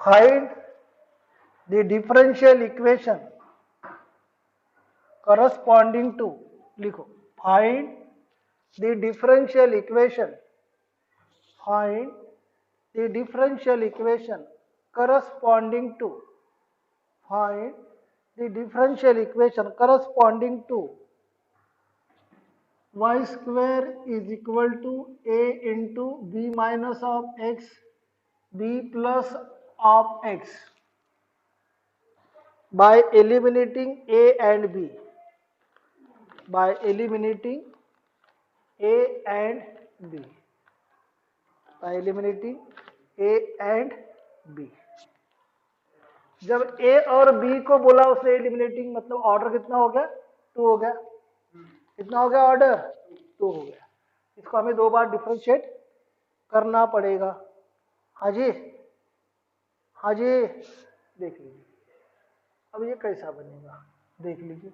Find the differential equation corresponding to, लिखो find the differential equation, find the differential equation corresponding to, find the differential equation corresponding to y square is equal to a into b minus of x, b plus of x by eliminating a and b, by eliminating a and b, by eliminating a and b। जब a और b को बोला उसने eliminating, मतलब order कितना हो गया, 2 हो गया। कितना हो गया ऑर्डर, 2 हो गया। इसको हमें 2 बार डिफरेंशिएट करना पड़ेगा। हाँ जी, हाँ जी, देख लीजिए अब ये कैसा बनेगा, देख लीजिए।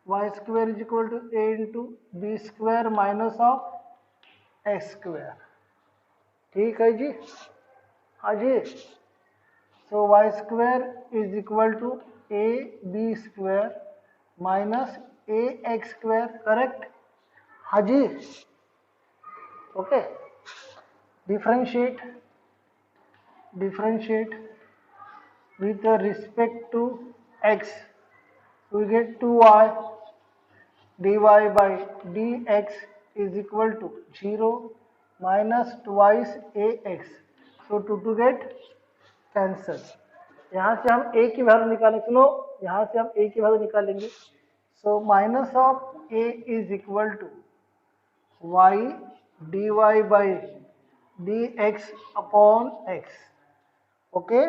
Y square is equal to a into b square minus of x square, ठीक है जी, हाँ जी। So y square is equal to a b square minus a x square, correct, हाँ जी, okay. Differentiate, differentiate with respect to x, we get 2y dy by dx is equal to 0 minus twice ax, so 2 get cancel। यहाँ से हम a की value निकालेंगे, सुनो यहाँ से हम a की वैल्यू निकालेंगे। So minus of a is equal to y dy by dx upon x, okay.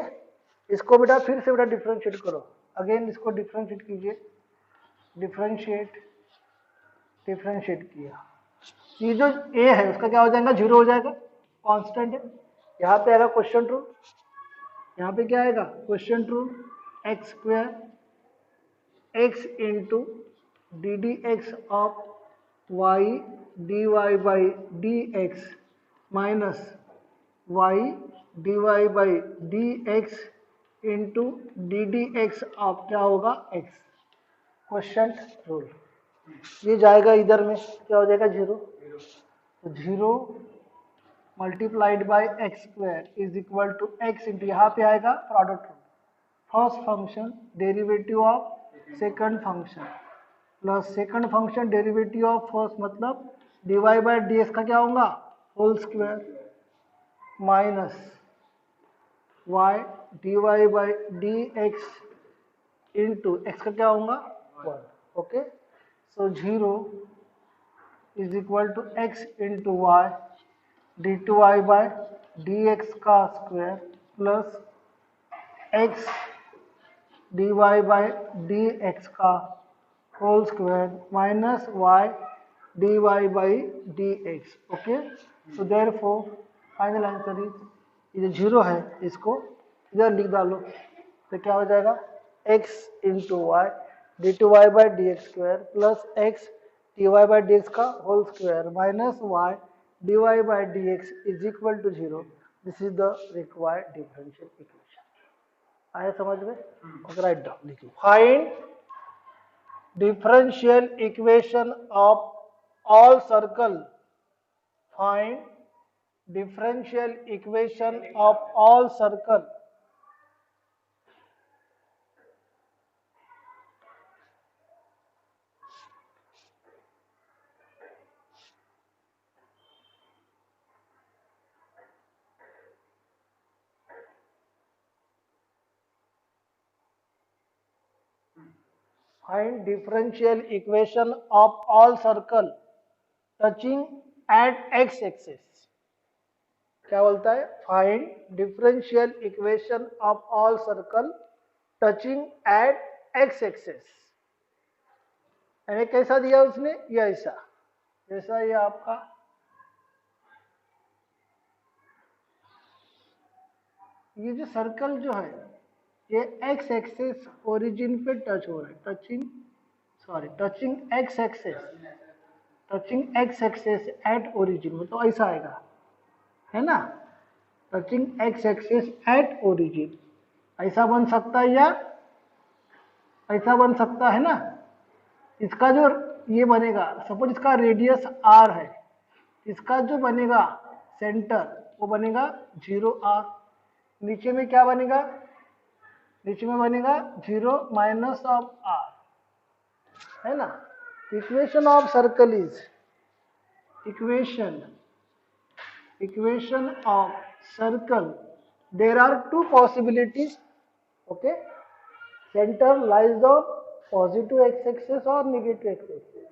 इसको बेटा फिर से बेटा डिफरेंशिएट करो, अगेन इसको डिफरेंशिएट कीजिए, डिफरेंशिएट, डिफरेंशिएट किया, ये जो a है उसका क्या हो जाएगा, 0 हो जाएगा, कांस्टेंट है। यहाँ पे आएगा क्वेश्चन रूल, यहाँ पे क्या आएगा question rule, x square x into d d x of y d y by d x minus y d y by d x into d d x of क्या होगा एक्स, क्वेश्चन रूल। ये जाएगा इधर में, क्या हो जाएगा 0, तो 0 multiplied by x square is equal to x into, यहाँ पे आएगा product rule, first function derivative of second function plus second function derivative of first, मतलब d y by d x का क्या होगा whole square minus y d y by d x into x का क्या होगा 1, okay. So 0 is equal to x into y d two y by d x का square plus x d y by d x का whole square minus y d y by d x, okay. So therefore final answer is, ये जो 0 है इसको इधर लिख डालो, तो क्या हो जाएगा x into y d two y by d x square plus x d y by d x का whole square minus y d y by d x is equal to 0। This is the required differential equation. आया समझ में, okay, right down लिखिए, find differential equation of all circle, find differential equation of all circle, find differential equation of all circle touching at x axis, क्या बोलता है, find differential equation of all circle touching at x axis, यानी कैसा दिया उसने, ये ऐसा, जैसा ये आपका ये जो सर्कल जो है ये एक्स एक्सिस ओरिजिन पे टच हो रहा है, touching, sorry touching x axis, touching x axis at origin में, तो ऐसा आएगा, है ना। Touching x axis at origin. ऐसा बन सकता है या ऐसा बन सकता है ना। इसका जो ये बनेगा, सपोज इसका रेडियस आर है, इसका जो बनेगा सेंटर वो बनेगा 0 r। नीचे में क्या बनेगा, नीचे में बनेगा 0 माइनस ऑफ आर, है ना। Equation of circle is equation of circle, there are two possibilities, okay, center lies on positive x axis और negative x axis।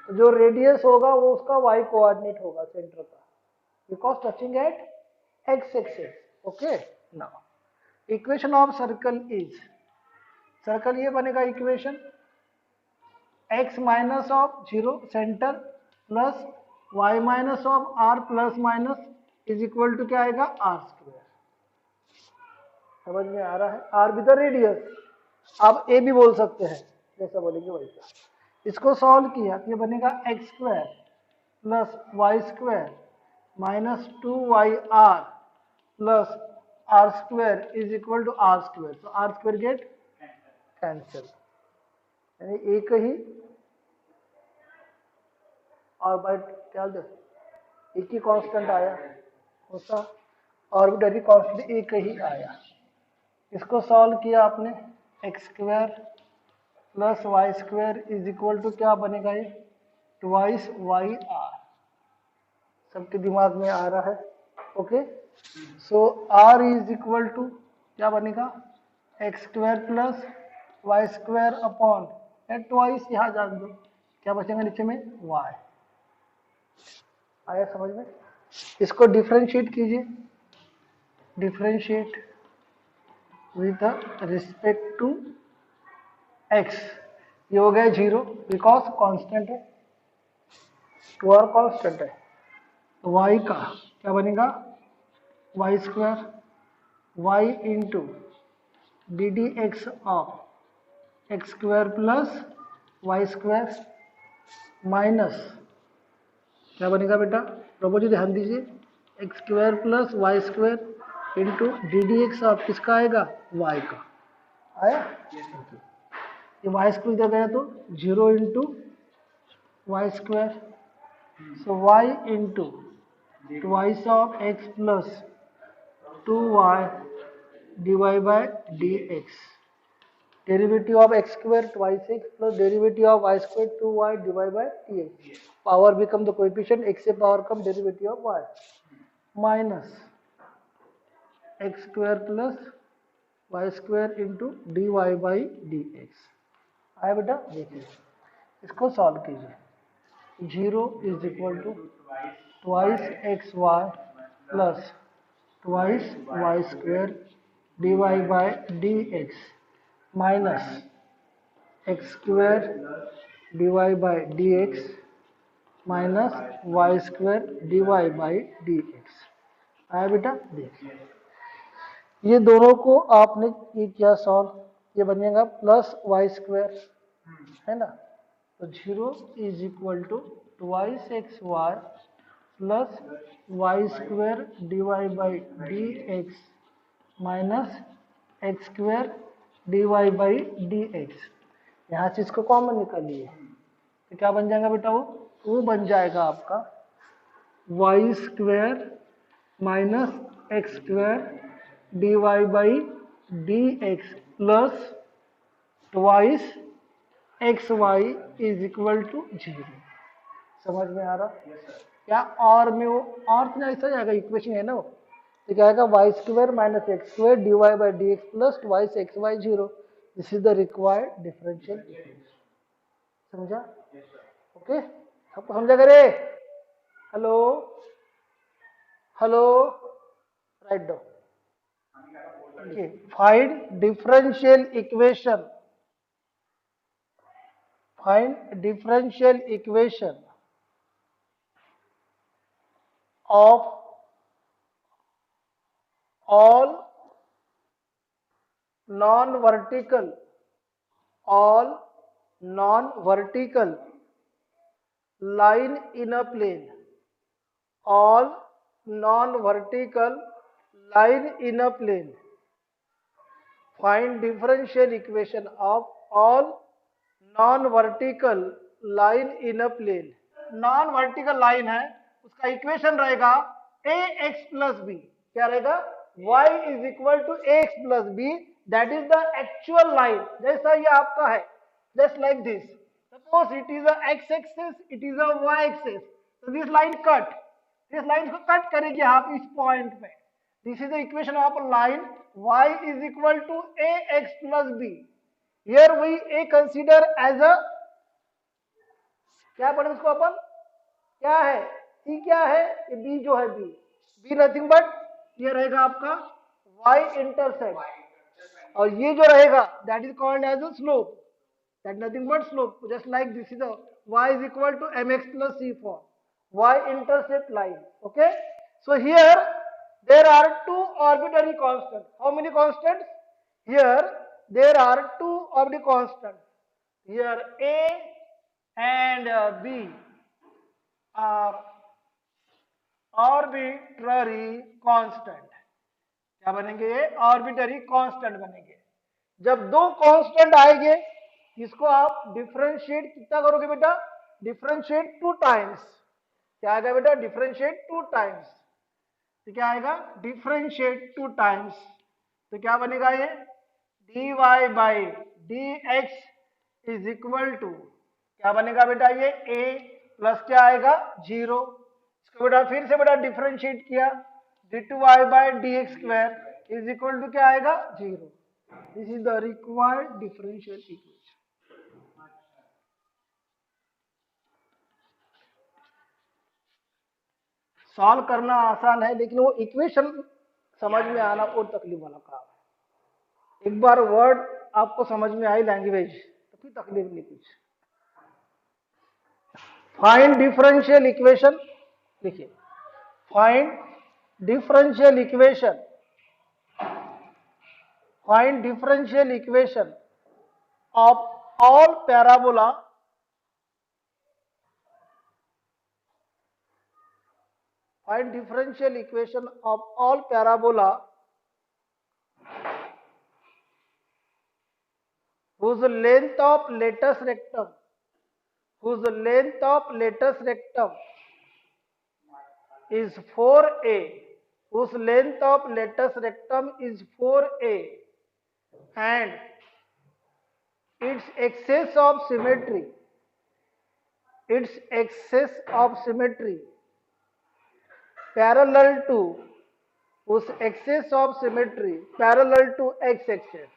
तो जो रेडियस होगा वो उसका y कोऑर्डिनेट होगा सेंटर का, because touching at x axis, okay. Now equation of circle is, circle ये बनेगा equation x minus of 0 centre plus y minus of r plus minus is equal to क्या आएगा r square. समझ में आ रहा है, r विद द रेडियस। आप a भी बोल सकते हैं, जैसा बोलेंगे वैसा। इसको सॉल्व किया तो ये बनेगा x square plus y square minus 2yr plus r square is equal to r square. तो r स्क्वायर गेट कैंसिल, यानी एक ही और बाय क्या एक ही कांस्टेंट आया होता, ऑर्बिटरी कांस्टेंट एक ही आया। इसको सॉल्व किया आपने, x square plus y square is equal to क्या बनेगा, ये ट्वाइस वाई आर। सबके दिमाग में आ रहा है, okay. So r is equal to क्या बनेगा, x square plus y square upon twice, यहाँ जान दो क्या बचेगा नीचे में वाई। आया समझ में। इसको डिफरेंशिएट कीजिए, differentiate with respect to x, ये हो गया 0 बिकॉज कांस्टेंट है, 2r कांस्टेंट है। तो y का क्या बनेगा, y square y into d d x of x square plus y square minus क्या बनेगा बेटा, प्रभु जी ध्यान दीजिए, x square plus y square into d d x of किसका आएगा, वाई का। आया, ये वाई स्क्वायर जब गया तो 0 into y square, so y into twice of x plus 2y dy by d x. Derivative of x square twice x plus derivative of y square 2y divide by d x. Power become the coefficient, x से power कम derivative of y minus x square plus y square into d y by d x. आया बेटा, देखिए इसको solve कीजिए। 0 is equal to twice x y plus twice y square d y by d x minus x square d y by d x minus y square d y by d x. आया बेटा, देखिए ये दोनों को आपने ये किया solve, ये बनेगा प्लस वाई स्क्वायर, है ना। तो 0 is equal to twice x y plus y square d y by d x minus x square d y by d x. यहाँ से इसको कॉमन निकालिए तो क्या बन जाएगा बेटा, वो बन जाएगा आपका y square minus x square d y by d x plus twice x y is equal to 0। समझ में आ रहा क्या, और में वो और तो ऐसा जाएगा, इक्वेशन है ना वो, तो क्या आएगा y square minus x square d y by d x plus twice x y 0। This is the required differential equation. समझा, ओके, सबको समझा करे। Hello hello, write down. Find differential equation, find differential equation of all non-vertical line in a plane, all non-vertical line in a plane. Find differential equation of all non-vertical line in a plane. Non-vertical line है, उसका equation रहेगा ax plus b. क्या रहेगा? y is equal to ax plus b. That is the actual line. जैसा ये आपका है, just like this. Suppose it is a x-axis, it is a y-axis. So this line cut. This line को cut करेंगे आप इस point पे. This is the equation of a line. Y is equal to ax plus b. Here we a consider as a, क्या पढ़े उसको अपन, क्या है c, क्या है ये b जो है b नथिंग बट ये रहेगा आपका y इंटरसेप्ट, और ये जो रहेगा that is called as a slope, that nothing but slope. Just like this is a y is equal to mx plus c for y intercept line. Okay, so here there are two arbitrary constants. How many constants? Here there are two arbitrary constants. Here a and b are arbitrary constant. क्या बनेंगे? ये arbitrary constant बनेंगे. जब दो constant आएंगे इसको आप differentiate कितना करोगे बेटा? Differentiate 2 times. क्या आएगा बेटा? Differentiate 2 times. तो क्या आएगा? Differentiate 2 times. तो क्या बनेगा? ये dy by dx is equal to क्या बनेगा बेटा? ये a प्लस क्या आएगा? 0. इसको बेटा फिर से बेटा डिफरेंशिएट किया, d2y by dx square is equal to क्या आएगा? 0. This is the required differential equation. Solve करना आसान है, लेकिन वो इक्वेशन समझ में आना और तकलीफ वाला काम है. एक बार वर्ड आपको समझ में आई लैंग्वेज तो फिर तकलीफ नहीं कुछ. Find differential equation. देखिए, find differential equation, find differential equation of all parabola find differential equation of all parabola whose length of latus rectum is 4a, whose length of latus rectum is 4a, and its axis of symmetry parallel to, whose axis of symmetry parallel to x-axis,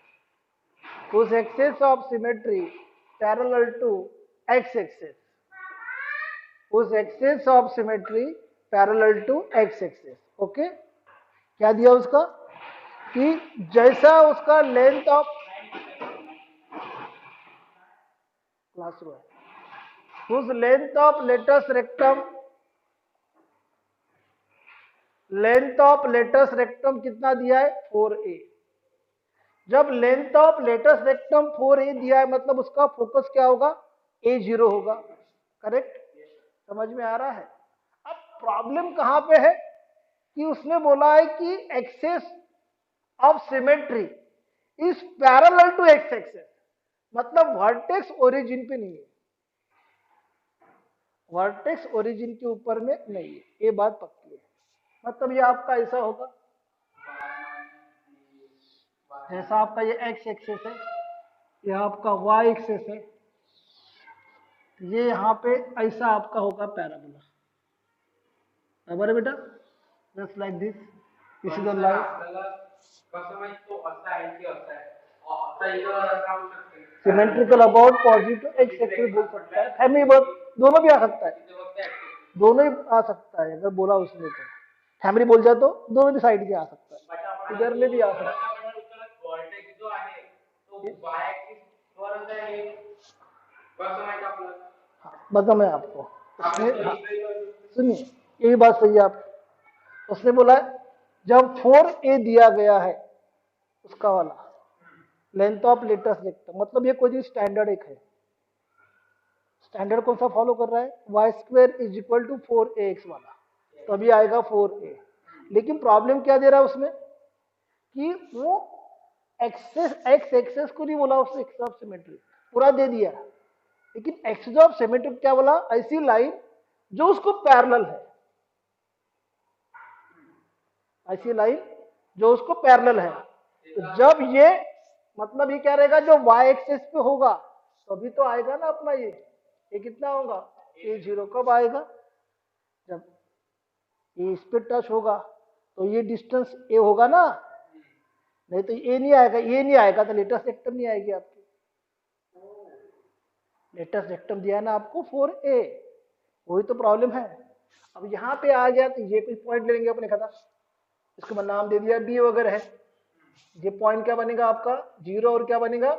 whose axis of symmetry parallel to x-axis, whose axis of symmetry parallel to x-axis. Okay, क्या दिया उसका कि जैसा उसका length of class row, whose length of latus rectum, length of latus rectum कितना दिया है? 4a. जब length of latus rectum 4a दिया है मतलब उसका फोकस क्या होगा? a0 होगा. करेक्ट? समझ में आ रहा है? अब प्रॉब्लम कहां पे है कि उसने बोला है कि axis of symmetry is parallel to x axis, मतलब वर्टेक्स ओरिजिन पे नहीं है, वर्टेक्स ओरिजिन के ऊपर में नहीं है. ये बात पक्की है. मतलब ये आपका ऐसा होगा जैसा आपका ये x एक्सेस है, ये आपका y एक्सेस है, ये यहाँ पे ऐसा आपका होगा पैराबोला. बराबर है बेटा? Just like this. This is the line. Symmetrical about positive x axis बोल सकता है, फैमिली दोनों भी आ सकता है, दोनों ही आ सकता है. अगर बोला उसने तो फैमिली बोल जाए तो दोनों भी साइड के आ सकता है, इधर में भी आ सकता है. बता मैं आपको सुनिए, यही बात सही है आप. उसने बोला जब 4a दिया गया है उसका वाला लेंथ ऑफ लेटस रेक्टम, मतलब ये कोई स्टैंडर्ड एक है. स्टैंडर्ड कौन सा फॉलो कर रहा है? y square is equal to 4ax वाला, तो अभी आएगा 4a. लेकिन प्रॉब्लम क्या दे रहा है उसमें? कि वो एक्स एक्सेस को नहीं बोला, उसने एक्स ऑफ सिमेट्री पूरा दे दिया, लेकिन एक्सिस ऑफ सिमेट्री क्या बोला, ऐसी लाइन जो उसको पैरेलल है, ऐसी लाइन जो उसको पैरेलल है। तो जब ये मतलब ये क्या रहेगा, जो वाई एक्सेस पे होगा तभी तो आएगा ना अपना ये कितना होगा, ये 0 कब आएगा, जब ये इस पे टच होगा तो ये डिस्टेंस ए होगा ना, नहीं तो ये नहीं आएगा, ये नहीं आएगा तो लेटेस्ट रेक्टम नहीं आएगी आपकी। लेटेस्ट रेक्टम दिया ना आपको 4a, वही तो प्रॉब्लम है। अब यहाँ पे आ गया तो ये कुछ पॉइंट ले लेंगे अपने खता, इसको नाम दे दिया बी वगैरह है, ये पॉइंट क्या बनेगा आपका 0 और क्या बनेगा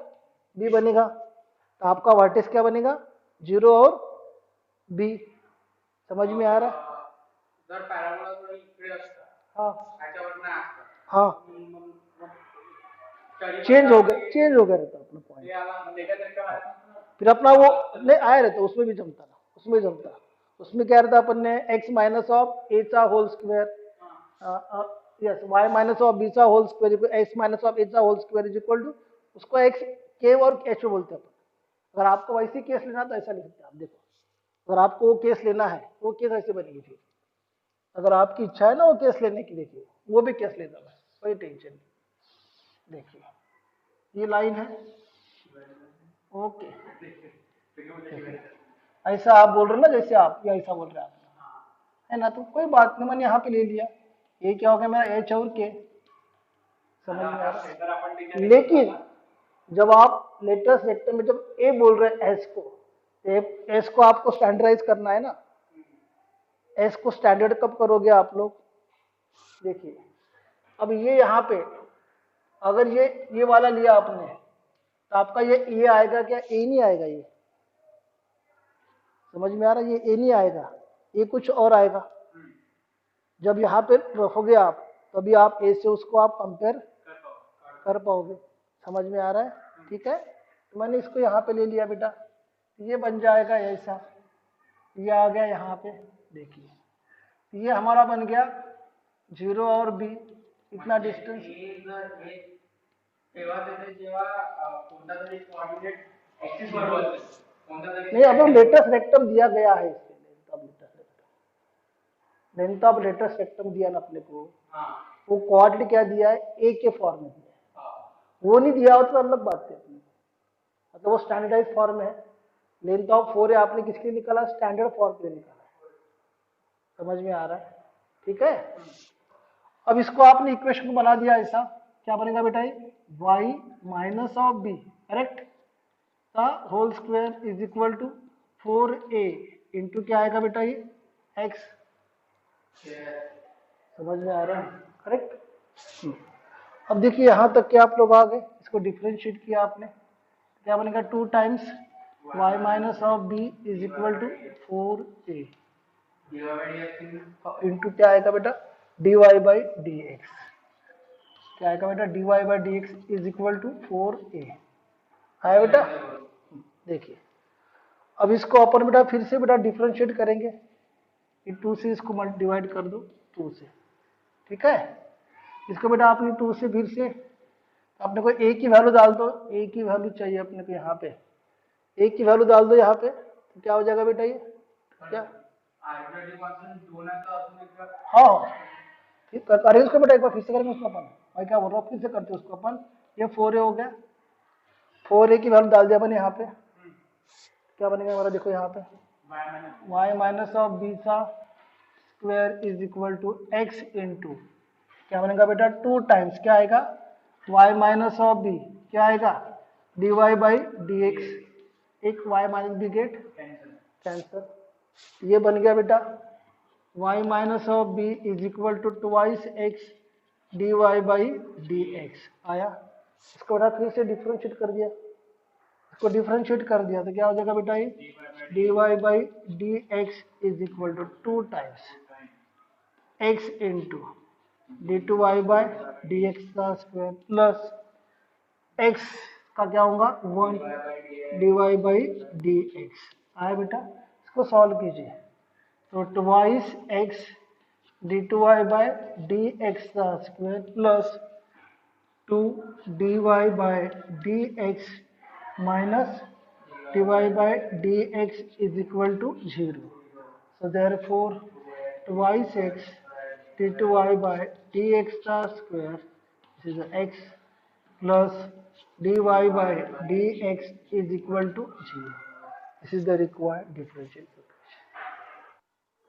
बी बनेगा, तो आपका वर्टेक्स क्या बनेगा 0 और बी। समझ में आ रहा है? हाँ हाँ चेंज हो गया रहता अपना पॉइंट, फिर अपना वो नहीं आया रहता, उसमें भी जमता ना, उसमें क्या रहता अपन ने x माइनस ऑफ ए चा whole square, yes y minus of b चा whole square x minus of a चा whole square is equal to, उसको x k और h बोलते हैं अपन। अगर आपको वैसे केस लेना तो ऐसा लिख सकते हैं आप, देखो अगर आपको वो केस लेना है वो केस ऐसे बनेगी, फिर अगर आपकी इच्छा है ना वो केस लेने की, देखिए वो भी केस लेना है, कोई टेंशन नहीं। देखिए ये लाइन है, ओके ऐसा आप बोल रहे हो ना, जैसे आप या ऐसा बोल रहे हैं आप, है ना, तो कोई बात नहीं, मैंने यहाँ पे ले लिया, ये क्या हो गया मेरा एच और के, समझ में आ रहा है। लेकिन जब आप लेटेस्ट सेक्टर में जब ए बोल रहे हैं एस को, एस को आपको स्टैंडर्डाइज करना है ना, एस को स्टैंडर्ड कब करोगे आप लोग, देखिए अब ये यहाँ पे अगर ये वाला लिया आपने तो आपका ये आएगा क्या, ए नहीं आएगा, ये समझ में आ रहा है, ये ए नहीं आएगा, ये कुछ और आएगा। जब यहाँ पे रखोगे आप तभी आप ए से उसको आप कंपेयर कर पाओगे, समझ में आ रहा है, ठीक है। तो मैंने इसको यहाँ पे ले लिया बेटा, ये बन जाएगा ऐसा, ये आ गया यहाँ पे, देखिए ये हमारा बन गया 0 और बी, इतना डिस्टेंस नहीं, अब लेटेस्ट रेक्टम दिया गया है इसके, लेंथ ऑफ लेटेस्ट रेक्टम दिया ना अपने को, वो कोऑर्डिनेट क्या दिया है ए के फॉर्म में दिया है, वो नहीं दिया हो तो अलग बात है अपनी, मतलब वो स्टैंडर्डाइज फॉर्म है, लेंथ ऑफ 4 है आपने किसके लिए निकाला, स्टैंडर्ड फॉर्म के लिए निकाला, समझ में आ रहा है, ठीक है। अब इसको आपने इक्वेशन को बना दिया ऐसा, क्या बनेगा बेटा ये y minus of b, correct, का whole square is equal to 4a into क्या आएगा बेटा ये x, समझ में आ रहा है, करेक्ट। अब देखिए यहां तक के आप लोग आ गए, इसको डिफरेंशिएट किया आपने, क्या बनेगा 2 times y minus of b is equal to 4a into क्या आएगा बेटा dy बाई डी एक्स, क्या आएगा बेटा dy by d x is equal to 4a आया बेटा। देखिए अब इसको अपन बेटा फिर से बेटा डिफरेंशिएट करेंगे, 2 से इसको डिवाइड कर दो 2 से, ठीक है। इसको बेटा आपने 2 से फिर से अपने को a की वैल्यू डाल दो, a की वैल्यू चाहिए अपने को यहाँ पे, a की वैल्यू डाल दो यहाँ पे, तो क्या हो जाएगा बेटा ये क्या, हाँ ठीक करेंगे उसको बेटा, एक बार फिर से करेंगे उसको अपन, मैं क्या बोल रहा हूँ फिर से करते उसको अपन, ये 4a हो गया, 4a की वैल्यू डाल दिया अपन यहाँ पे, क्या बनेगा हमारा देखो यहाँ पे y माइनस ऑफ बी सा square is equal to x into क्या बनेगा बेटा 2 टाइम्स क्या आएगा y माइनस ऑफ बी, क्या आएगा dy बाई डी एक्स, एक y minus b get cancel, ये बन गया बेटा y minus of b is equal to twice x dy by d x आया। इसको बेटा फिर से डिफरेंशिएट कर दिया, इसको डिफरेंशिएट कर दिया तो क्या हो जाएगा बेटा ये dy by d x is equal to 2 times x into d two y by d x का स्क्वायर प्लस x का क्या होगा 1 d y by d x आया बेटा। इसको सॉल्व कीजिए तो twice x d two y by d x का square plus two d y by d x minus dy by dx is equal to 0. So therefore twice x d2y by dx square, this is x plus dy by dx is equal to 0. This is the required differential equation.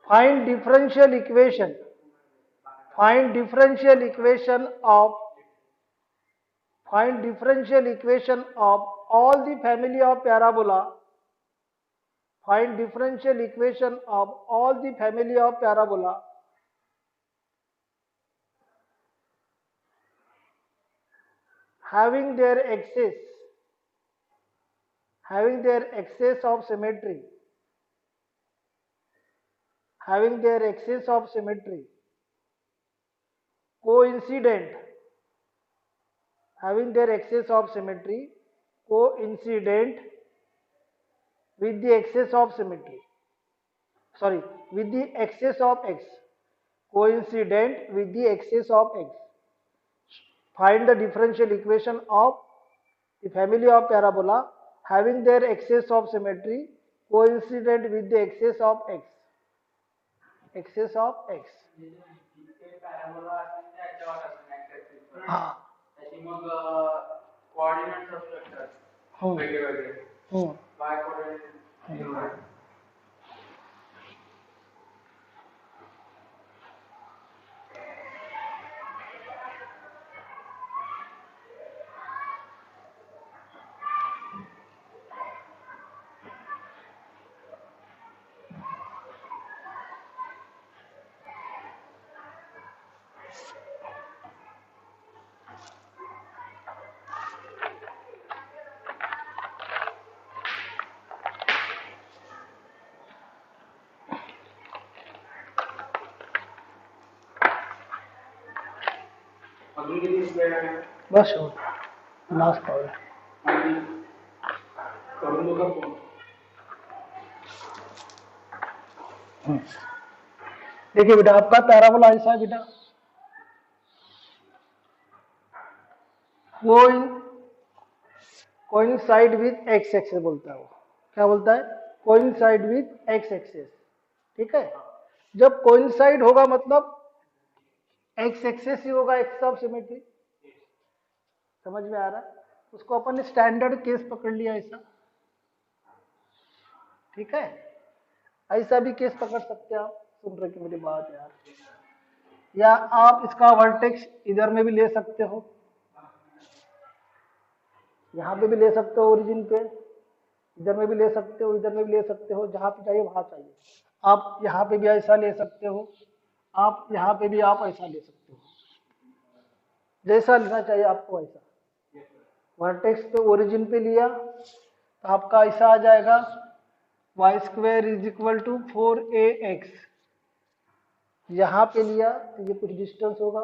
Find differential equation. Find differential equation of Find differential equation of all the family of parabola. Find differential equation of all the family of parabola having their axis of symmetry, coincident, with the axis of symmetry, with the axis of x, coincident with the axis of x. Find the differential equation of the family of parabola having their axis of symmetry coincident with the axis of x. हाँ. Coordinates असू शकतात वेगळे वेगळे by coordinate बस last और देखिए बेटा आपका पैराबोला ऐसा है बेटा, कोइंसाइड विथ एक्स एक्सेस बोलता है वो, क्या बोलता है? Coincide with x axis. ठीक है, जब कोइंसाइड होगा मतलब एक्स एक्सेस ही होगा, एक्स ऑफ सिमेट्री. समझ में आ रहा है? उसको अपन ने स्टैंडर्ड केस पकड़ लिया ऐसा. ठीक है, ऐसा भी केस पकड़ सकते हैं आप. सुन रहे कि मेरी बात यार? या आप इसका वर्टेक्स इधर में भी ले सकते हो, यहाँ पे भी ले सकते हो ओरिजिन पे, इधर में भी ले सकते हो, इधर में भी ले सकते हो, जहां पे चाहिए वहां चाहिए. आप यहाँ पे भी ऐसा ले सकते हो, आप यहाँ पे भी आप ऐसा ले सकते हो, जैसा लेना चाहिए आपको वैसा. वर्टेक्स पे ओरिजिन पे लिया तो आपका ऐसा आ जाएगा y square is equal to 4ax. यहाँ पे लिया तो ये कुछ डिस्टेंस होगा,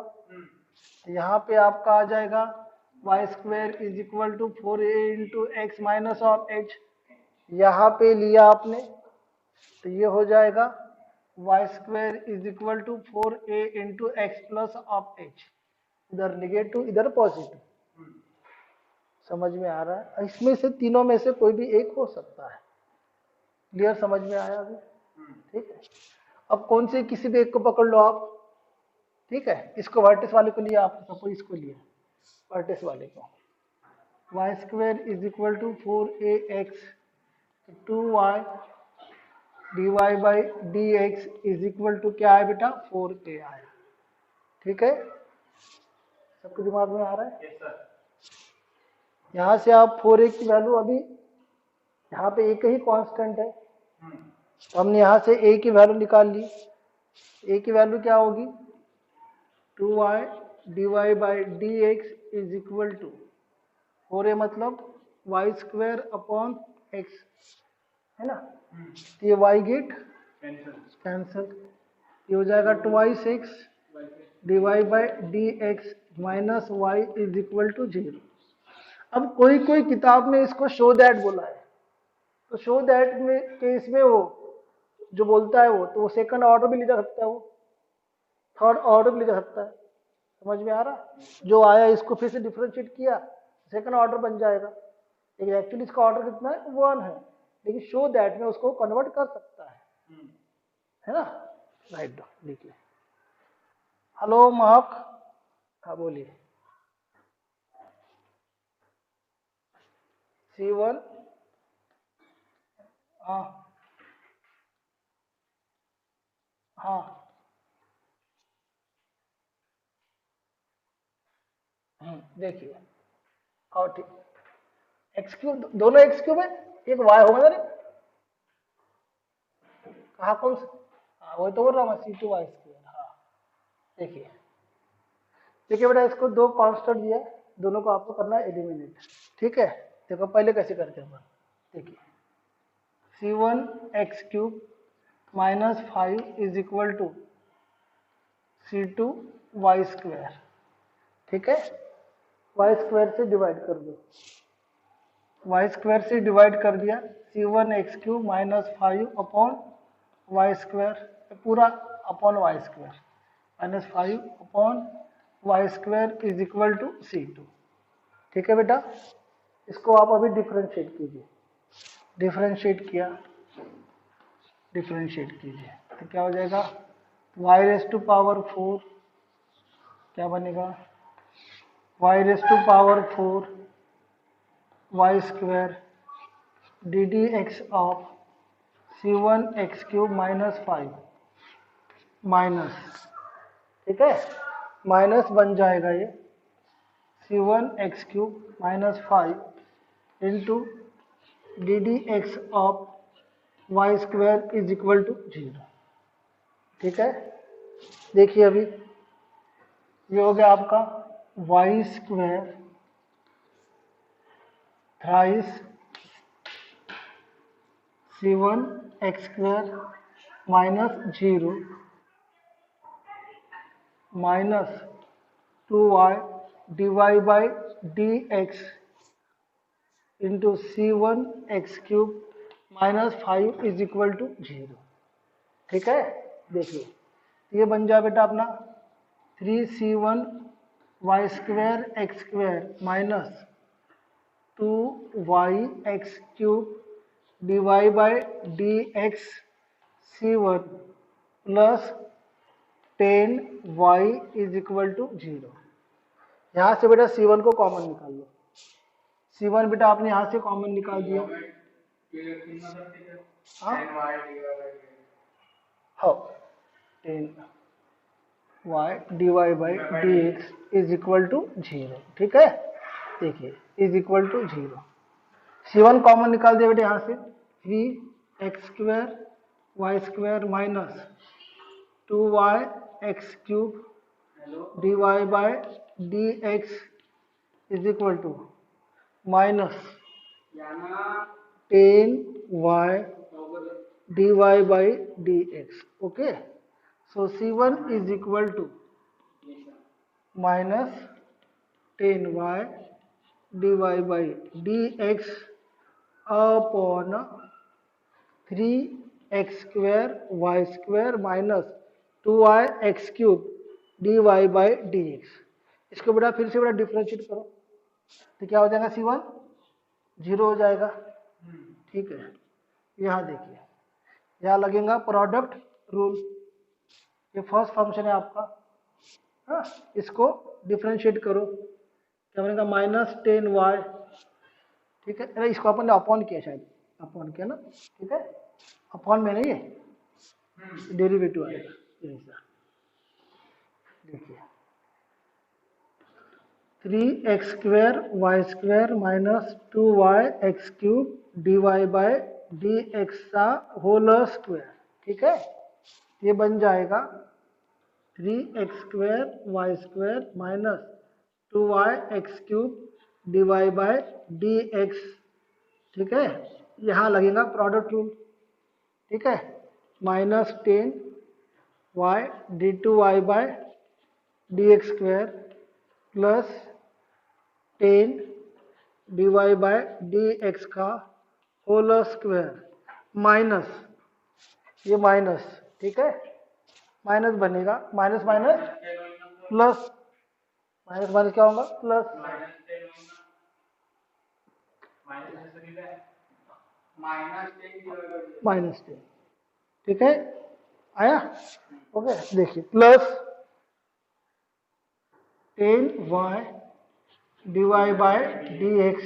यहाँ पे आपका आ जाएगा y square is equal to 4a into x minus of h. यहाँ पे लिया आपने तो ये हो जाएगा y square is equal to 4a into x plus of h. इधर निगेटिव इधर पॉजिटिव. समझ में आ रहा है? इसमें से तीनों में से कोई भी एक हो सकता है. क्लियर? समझ में आया अभी? ठीक है, अब कौन से किसी भी एक को पकड़ लो आप. ठीक है, इसको वर्टेक्स वाले को लिया आपने, सपोज इसको लिया वर्टेक्स वाले को. Y square is equal to 4ax 2y dy by dx is equal to क्या है बेटा? 4a आया. ठीक है, सबके दिमाग में आ रहा है? Yes sir. यहाँ से आप 4a की वैल्यू, अभी यहाँ पे एक ही कांस्टेंट है तो हमने यहाँ से a की वैल्यू निकाल ली. a की वैल्यू क्या होगी? 2y dy by dx is equal to 4a मतलब वाई स्क्वायर अपॉन एक्स है ना. तो ये y गेट कैंसल, ये हो जाएगा 2x dy by dx minus y is equal to 0. अब कोई कोई किताब में इसको शो दैट बोला है, तो शो दैट में केस में वो जो बोलता है वो तो वो सेकंड ऑर्डर भी ले जा सकता है, वो थर्ड ऑर्डर भी ले जा सकता है. समझ में आ रहा? जो आया इसको फिर से डिफरेंशिएट किया, सेकंड ऑर्डर बन जाएगा। लेकिन एक्चुअली इसका ऑर्डर कितना है? 1 है, लेकिन शो दैट में उसको कन्वर्ट कर सकता है ना? राइट, लिख ले। हेलो महक, हाँ बोलिए। C1, हाँ हाँ, देखिए, और ठीक, एक्स क्यूब, दोनों एक्स क्यूब है, एक वाई होगा ना? कहाँ कौन सा? हाँ वही तो बोल रहा हूँ, C2y²। हाँ देखिए, देखिए बेटा, इसको दो कांस्टेंट दिया है, दोनों को आपको करना है एलिमिनेट। ठीक है, देखो पहले कैसे करते हैं अपन। देखिए, C1x³ -5 is equal to C2y²। ठीक है, y² से डिवाइड कर दो, y² से डिवाइड कर दिया, C1x³ -5 अपॉन y², पूरा upon y² -5 upon y² is equal to C2। ठीक है बेटा, इसको आप अभी डिफरेंशिएट कीजिए। डिफरेंशिएट किया, डिफरेंशिएट कीजिए तो क्या हो जाएगा? y⁴ क्या बनेगा? y⁴ y² ddx of C1x³ -5 minus, ठीक है, माइनस बन जाएगा ये C1x³ -5 into ddx of y² is equal to 0। ठीक है, देखिए अभी ये हो गया आपका y² thrice C1x² -0 minus 2y dy by dx into C1x³ -5 is equal to 0। ठीक है, देखिए ये बन जाए बेटा अपना 3C1y² minus 2y(x³ dy by dx C1 plus 10y is equal to 0। यहाँ से बेटा C1 को कॉमन निकाल लो। C1 बेटा आपने यहाँ से कॉमन निकाल दिया। हाँ हाँ, 10y dy by dx is equal to 0। ठीक है, देखिए is equal to 0। C1 common निकाल दिया बेटा यहाँ से, 3x² y² minus 2y(x³ dy by dx is equal to minus 10y dy by dx। Okay, so C1 is equal to minus 10y dy by dx upon 3x² y² minus 2y(x³ dy by dx। इसको बेटा फिर से बेटा differentiate करो तो क्या हो जाएगा? C1 0 हो जाएगा। ठीक है, यहाँ देखिए, यहाँ लगेगा प्रोडक्ट रूल। ये फर्स्ट फंक्शन है आपका, हाँ, इसको डिफरेंशिएट करो, क्या बनेगा? -10y। ठीक है, अरे इसको अपन ने अपॉन किया, शायद अपॉन किया ना? ठीक है, अपॉन में नहीं है, डेरिवेटिव आएगा ऐसा। देखिए 3x² y² minus 2y(x³ dy by dx का होल स्क्वायर। ठीक है, ये बन जाएगा 3x² y² minus 2y(x³ dy by dx। ठीक है, यहाँ लगेगा प्रोडक्ट रूल। ठीक है, -10y d2y by dx² plus 10 dy by dx का होल स्क्वायर माइनस, ये माइनस, ठीक है, माइनस बनेगा, minus minus plus minus minus क्या होगा प्लस, -10, ठीक है आया। ओके देखिए plus 10y dy/dx,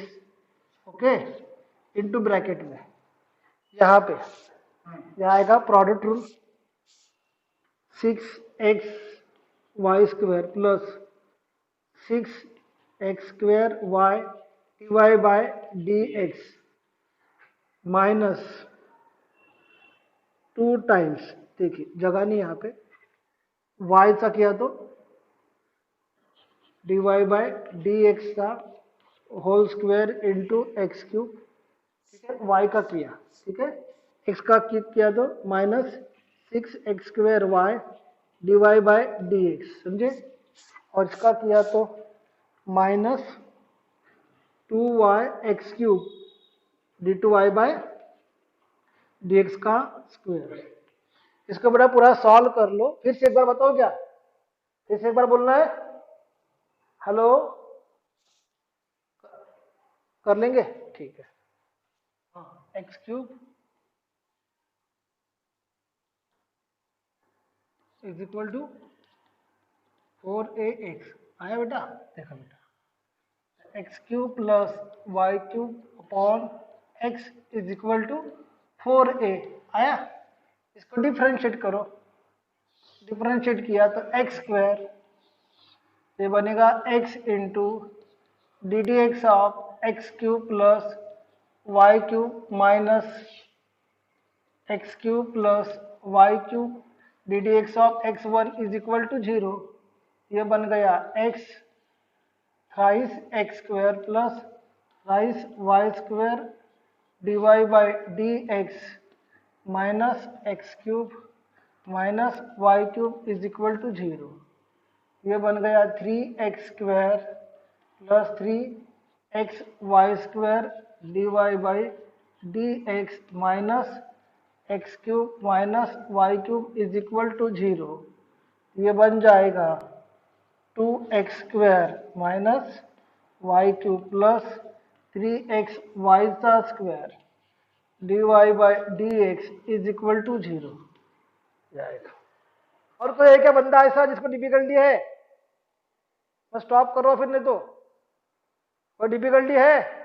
okay into bracket में यहाँ पे यहाँ आएगा product rule 6xy² plus 6x² dy/dx minus 2 times, देखिए जगह नहीं यहाँ पे, y सा किया तो dy/dx का whole square into x cube, ठीक है y का किया, ठीक है x का किया तो -6x² dy/dx, समझे, और इसका किया तो -2y(x³ d2y/dx का स्क्वायर। इसको बड़ा पूरा सॉल्व कर लो, फिर से एक बार बताओ क्या, फिर से एक बार बोलना है, हेलो कर लेंगे, ठीक है। हाँ x³ is equal to 4ax, आया बेटा, देखा बेटा x³ plus y³ upon x is equal to 4a, आया। इसको डिफरेंशिएट करो, डिफरेंशिएट किया तो x² ये बनेगा x into d d x of x³ plus y³ minus x³ plus y³ d d x of x1 is equal to 0, ये बन गया x thrice x² plus thrice y² dy/dx minus x³ minus y³ is equal to 0, ये बन गया 3x² plus 3xy² dy/dx minus x³ minus y³ is equal to 0, ये बन जाएगा 2x² minus y³ plus 3xy² dy/dx is equal to 0 जाएगा। और कोई है क्या बंदा ऐसा जिसको डिफिकल्टी है, बस स्टॉप करो फिर, नहीं तो कोई डिफिकल्टी है?